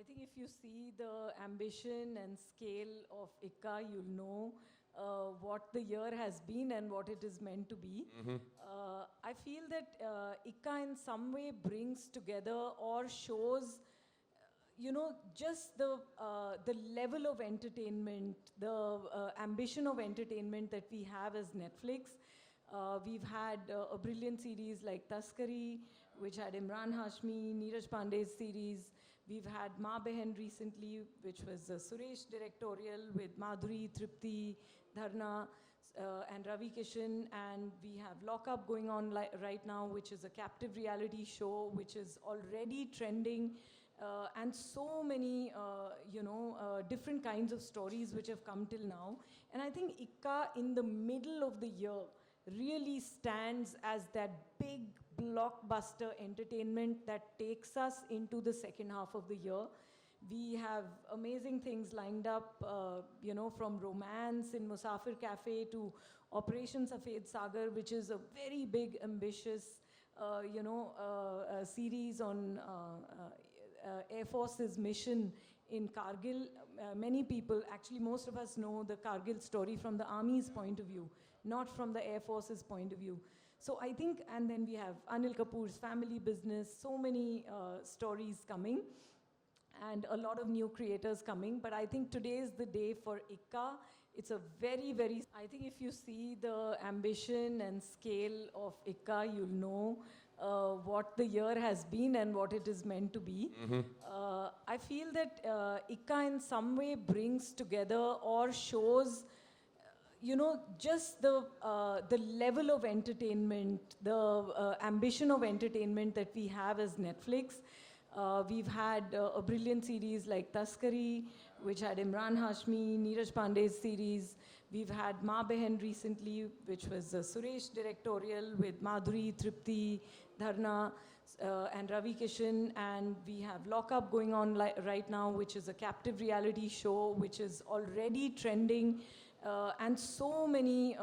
think if you see the ambition and scale of ICCA, you'll know what the year has been and what it is meant to be. I feel that ICCA in some way brings together or shows just the level of entertainment, the ambition of entertainment that we have as Netflix. We've had a brilliant series like Taskari, which had Imran Hashmi, Neeraj Pandey's series. We've had Ma Behan recently, which was a Suresh directorial with Madhuri, Tripti, Dharna, and Ravi Kishan. And we have Lock Up going on right now, which is a captive reality show, which is already trending. And so many, different kinds of stories which have come till now. And I think ICCA in the middle of the year really stands as that big blockbuster entertainment that takes us into the second half of the year. We have amazing things lined up, from romance in Musafir Cafe to Operation Safed Sagar, which is a very big, ambitious, series on Air Force's mission in Kargil. Many people, actually most of us know the Kargil story from the Army's point of view, not from the Air Force's point of view. So I think, and then we have Anil Kapoor's family business, so many stories coming, and a lot of new creators coming. But I think today is the day for ICCA. It's a very, very, I think if you see the ambition and scale of ICCA, you'll know what the year has been and what it is meant to be. I feel that ICCA in some way brings together or shows just the level of entertainment, the ambition of entertainment that we have as Netflix. We've had a brilliant series like Taskari, which had Imran Hashmi, Neeraj Pandey's series. We've had Ma Behan recently, which was a Suresh directorial with Madhuri, Tripti, Dharna, and Ravi Kishan. And we have Lock Up going on right now, which is a captive reality show, which is already trending. And so many,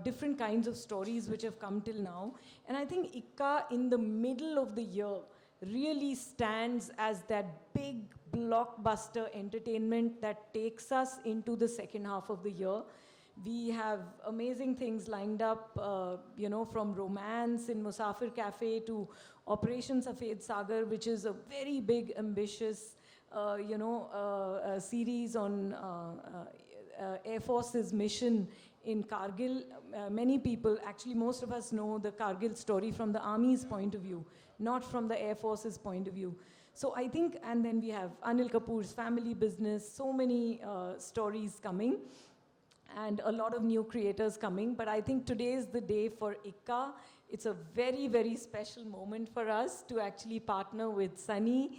different kinds of stories which have come till now. And I think ICCA in the middle of the year really stands as that big blockbuster entertainment that takes us into the second half of the year. We have amazing things lined up, from romance in Musafir Cafe to Operation Safed Sagar, which is a very big, ambitious, series on Air Force's mission in Kargil. Many people, actually most of us know the Kargil story from the Army's point of view, not from the Air Force's point of view. So I think, and then we have Anil Kapoor's family business, so many stories coming, and a lot of new creators coming. But I think today is the day for ICCA. It's a very, very special moment for us to actually partner with Sunny,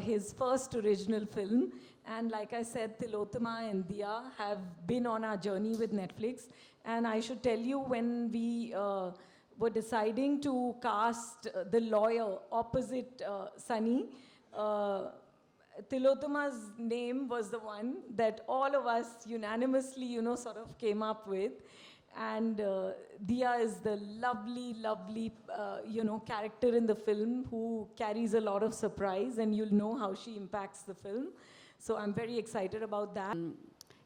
his first original film. And like I said, Tilottama and Diya have been on our journey with Netflix. And I should tell you, when we were deciding to cast the lawyer opposite Sunny, Tilottama's name was the one that all of us unanimously, sort of came up with. And Diya is the lovely, lovely, character in the film who carries a lot of surprise, and you'll know how she impacts the film. So I'm very excited about that.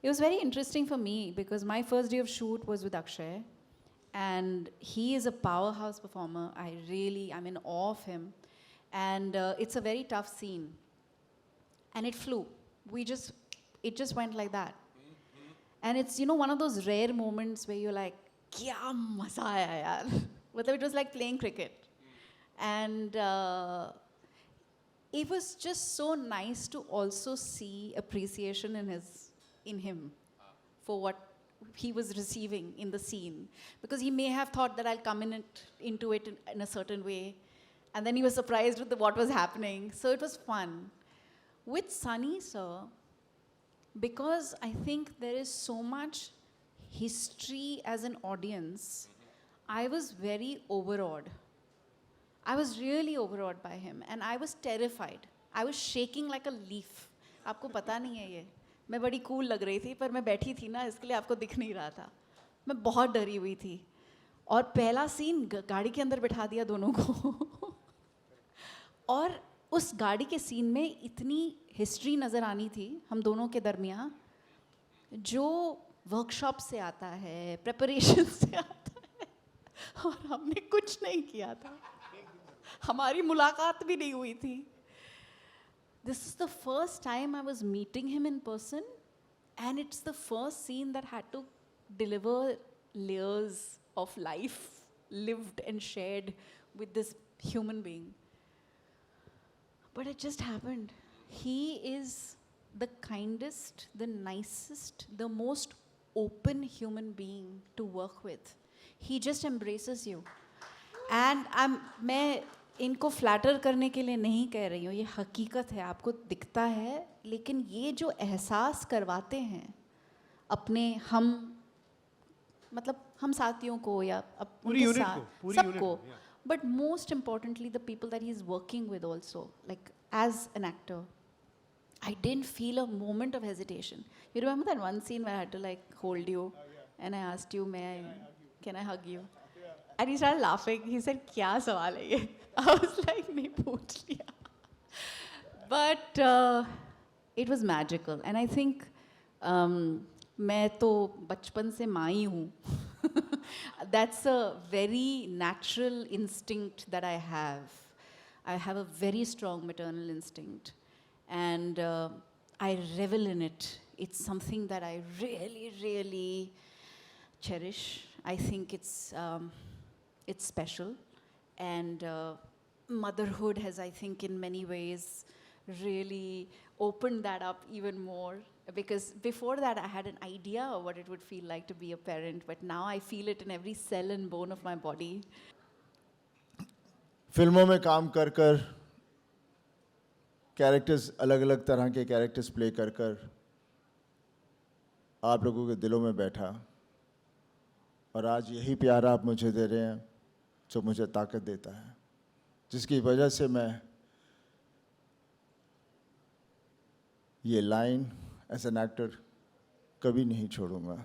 It was very interesting for me because my first day of shoot was with Akshay, and he is a powerhouse performer. I'm in awe of him. And it's a very tough scene. And it flew. It just went like that. And it's, one of those rare moments where you're like, kya maza aaya yaar. But it was like playing cricket. And it was just so nice to also see appreciation in him for what he was receiving in the scene. Because he may have thought that I'll come into it in a certain way. And then he was surprised with what was happening. So it was fun. With Sunny, sir, because I think there is so much history as an audience, I was very overawed. I was really overawed by him, and I was terrified. I was shaking like a leaf. आपको पता नहीं है ये. मैं बड़ी cool लग रही थी, पर मैं बैठी थी ना, इसके लिए आपको दिख नहीं रहा था. मैं बहुत डरी हुई थी. और पहला सीन गाड़ी के अंदर बिठा दिया दोनों को. और उस गाड़ी के सीन में इतनी हिस्ट्री नज़र आनी थी हम दोनों के दरमियाँ, जो वर्कशॉप से आता है, प्रेपरेशन से आता है, और हमने कुछ नहीं किया था, हमारी मुलाकात भी नहीं हुई थी. This is the first time I was meeting him in person, and it's the first scene that had to deliver layers of life lived and shared with this human being. But it just happened. He is the kindest, the nicest, the most open human being to work with. He just embraces you. And मैं इनको flatter करने के लिए नहीं कह रही हूँ, ये हकीकत है, आपको दिखता है, लेकिन ये जो एहसास करवाते हैं अपने मतलब हम साथियों को या पूरी उनके यूनिट को, पूरी सबको, यूनिट को, yeah. but most importantly the people that he's working with also, like as an actor, I didn't feel a moment of hesitation. You remember that one scene where I had to like hold you, and I asked you, can I hug you? And he started laughing. He said, "Kya sawal hai ye?" I was like, "नहीं पूछ लिया." But it was magical, and I think मैं तो बचपन से माँ ही हूँ. That's a very natural instinct that I have. I have a very strong maternal instinct, and I revel in it. It's something that I really, really cherish. I think it's special, and motherhood has, I think, in many ways really opened that up even more, because before that I had an idea of what it would feel like to be a parent, but now I feel it in every cell and bone of my body. फिल्मों में काम कर कर, characters अलग अलग तरह के characters play कर कर आप लोगों के दिलों में बैठा, और आज यही प्यार आप मुझे दे रहे हैं जो मुझे ताकत देता है, जिसकी वजह से मैं ये लाइन एज एन एक्टर कभी नहीं छोड़ूंगा.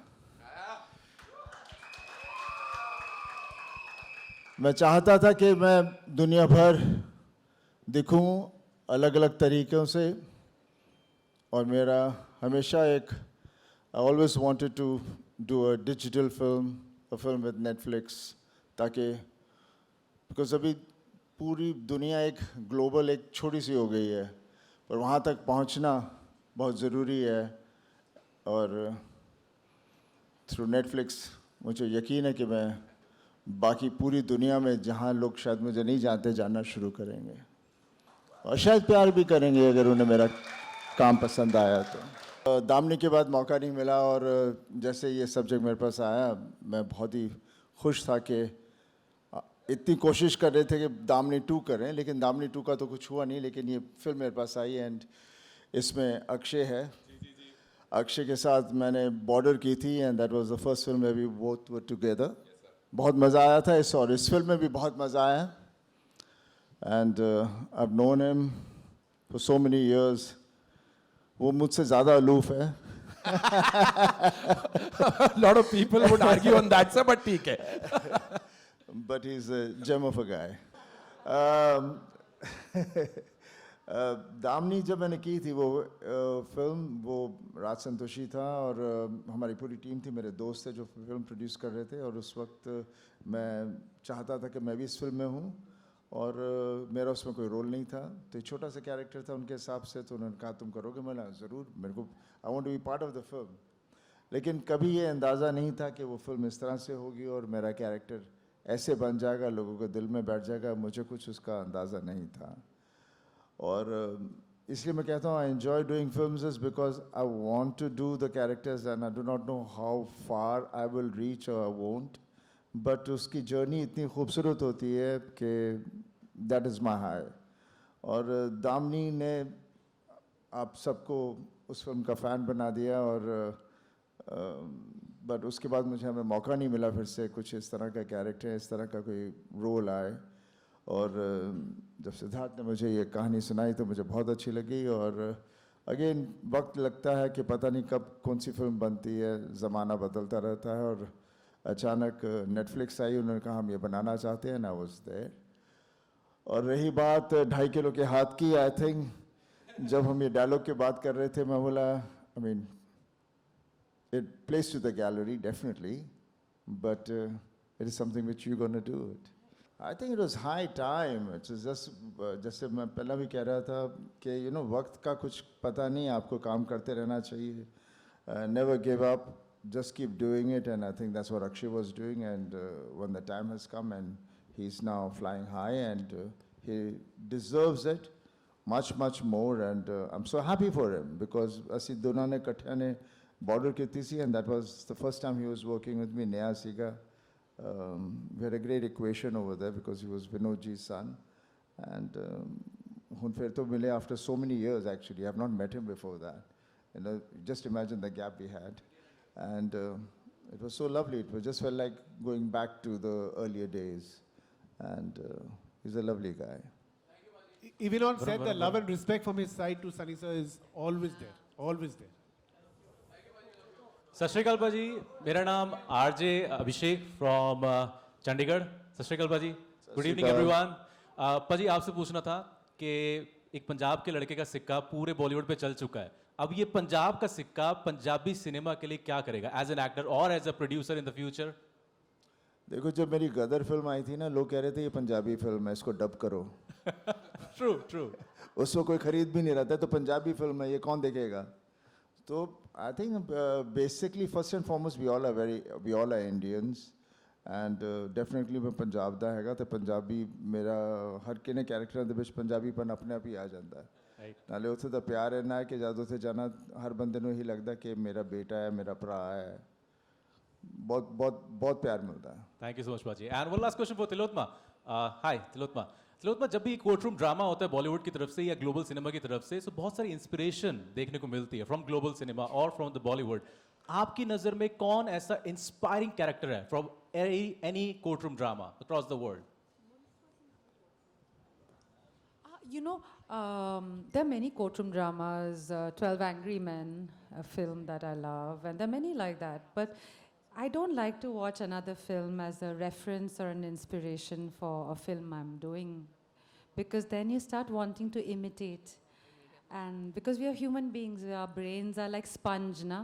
मैं चाहता था कि मैं दुनिया भर दिखूं अलग अलग तरीक़ों से, और मेरा हमेशा एक I always wanted to do a digital film, a film with Netflix, ताकि बिकॉज अभी पूरी दुनिया एक ग्लोबल एक छोटी सी हो गई है, पर वहाँ तक पहुँचना बहुत ज़रूरी है. और थ्रू नेटफ्लिक्स मुझे यकीन है कि मैं बाकी पूरी दुनिया में जहाँ लोग शायद मुझे नहीं जानते जानना शुरू करेंगे, और शायद प्यार भी करेंगे अगर उन्हें मेरा काम पसंद आया तो. दामनी के बाद मौका नहीं मिला, और जैसे ये सब्जेक्ट मेरे पास आया मैं बहुत ही खुश था कि इतनी कोशिश कर रहे थे कि दामनी 2 करें, लेकिन दामनी 2 का तो कुछ हुआ नहीं, लेकिन ये फिल्म मेरे पास आई. एंड इसमें अक्षय है. अक्षय के साथ मैंने बॉर्डर की थी, and that was the first film where we both were together. बहुत मज़ा आया था और इस फिल्म में भी बहुत मज़ा आया. And I have known him for so many years. वो मुझसे ज़्यादा अलूफ है. lot of people would argue on that, sir, but ठीक है. But he's a gem of a guy. Damini जब मैंने की थी वो फिल्म, वो राज संतोषी था और हमारी पूरी टीम थी, मेरे दोस्त थे जो फिल्म प्रोड्यूस कर रहे थे. और उस वक्त मैं चाहता था कि मैं भी इस फिल्म में हूँ, और मेरा उसमें कोई रोल नहीं था, तो एक छोटा सा कैरेक्टर था उनके हिसाब से. तो उन्होंने कहा तुम करोगे? मैंने ज़रूर, मेरे को I want to be part of the film. लेकिन कभी ये अंदाज़ा नहीं था कि वो फिल्म इस तरह से होगी और मेरा कैरेक्टर ऐसे बन जाएगा, लोगों के दिल में बैठ जाएगा. मुझे कुछ उसका अंदाज़ा नहीं था, और इसलिए मैं कहता हूँ I enjoy doing films is because I want to do the characters, and I do not know how far I will reach और आई वोंट, बट उसकी जर्नी इतनी खूबसूरत होती है कि दैट इज़ माई हाई. और दामनी ने आप सबको उस फिल्म का फ़ैन बना दिया, और बट उसके बाद मुझे हमें मौका नहीं मिला फिर से कुछ इस तरह का कैरेक्टर, इस तरह का कोई रोल आए. और जब सिद्धार्थ ने मुझे ये कहानी सुनाई तो मुझे बहुत अच्छी लगी. और अगेन वक्त लगता है कि पता नहीं कब कौन सी फिल्म बनती है, ज़माना बदलता रहता है. और अचानक नेटफ्लिक्स आई, उन्होंने कहा हम ये बनाना चाहते हैं, आई वाज देयर. और रही बात 2.5 किलो के हाथ की, आई थिंक जब हम ये डायलॉग की बात कर रहे थे, मैं बोला, I mean it plays to the gallery definitely, but it is something which you're going to do it. I think it was high time. It was just जैसे मैं पहला भी कह रहा था कि वक्त का कुछ पता नहीं, आपको काम करते रहना चाहिए. Never give up, just keep doing it, and I think that's what Akshay was doing. And when the time has come, and he's now flying high, and he deserves it much more. And I'm so happy for him because ਅਸੀਂ ਦੋਨਾਂ ਨੇ ਇਕੱਠਿਆਂ ਨੇ border ਕੀਤੀ ਸੀ, and that was the first time he was working with me. Neha Siga, we had a great equation over there because he was Vinod ji's son, and ਹੁਣ ਫਿਰ ਤੋਂ ਮਿਲੇ after so many years. Actually, I have not met him before that. Just imagine the gap we had, and it was so lovely. It was just felt like going back to the earlier days, and he's a lovely guy. Even on set, the love and respect from his side to Sunny sir is always there, always there. सत श्रीकाल भाजी, मेरा नाम RJ Abhishek from Chandigarh. सत श्रीकाल भाजी, good evening everyone. भाजी आपसे पूछना था कि एक पंजाब के लड़के का सिक्का पूरे बॉलीवुड पे चल चुका है. अब ये पंजाब का सिक्का पंजाबी सिनेमा के लिए क्या करेगा एज एन एक्टर और as a producer in the future? देखो, जब मेरी गदर फिल्म आई थी ना, लोग कह रहे थे ये पंजाबी फिल्म है, इसको डब करो. ट्रू. उसको कोई खरीद भी नहीं रहा था, तो पंजाबी फिल्म है, ये कौन देखेगा? तो I think basically first and foremost we all are Indians, and definitely मैं पंजाब ਦਾ ਹੈਗਾ ਤੇ ਪੰਜਾਬੀ ਮੇਰਾ ਹਰ ਕਿਨੇ ਕੈਰੈਕਟਰਾਂ ਦੇ ਵਿੱਚ ਪੰਜਾਬੀਪਨ ਆਪਣੇ ਆਪ ਹੀ ਆ ਜਾਂਦਾ ਹੈ. ਨਾਲੇ ਉੱਥੇ ਦਾ ਪਿਆਰ ਇੰਨਾ ਹੈ ਕਿ ਜਦ ਉੱਥੇ ਜਾਣਾ ਹਰ ਬੰਦੇ ਨੂੰ ਇਹੀ ਲੱਗਦਾ ਕਿ ਮੇਰਾ ਬੇਟਾ ਹੈ, ਮੇਰਾ ਭਰਾ ਹੈ. बहुत प्यार मिलता है. थैंक यू सो मच भाजी. And one last question for Tilotma. Hi Tilotma. Tilotma, जब भी कोर्ट रूम ड्रामा होता है बॉलीवुड की तरफ से या ग्लोबल सिनेमा की तरफ से, तो बहुत सारी इंस्पिरेशन देखने को मिलती है फ्रॉम ग्लोबल सिनेमा और फ्रॉम द बॉलीवुड. आपकी नज़र में कौन ऐसा इंस्पायरिंग कैरेक्टर है from any court room drama across the world? There are many courtroom dramas, 12 Angry Men, a film that I love, and there are many like that. But I don't like to watch another film as a reference or an inspiration for a film I'm doing, because then you start wanting to imitate. And because we are human beings, our brains are like sponge, na?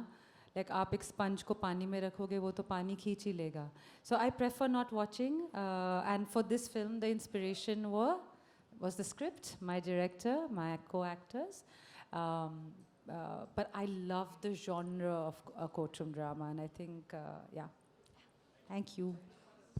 Like आप एक sponge को पानी में रखोगे, वो तो पानी खींच ही लेगा. So I prefer not watching. And for this film, the inspiration was the script, my director, my co-actors. But I love the genre of courtroom drama, and I think, yeah. Thank you.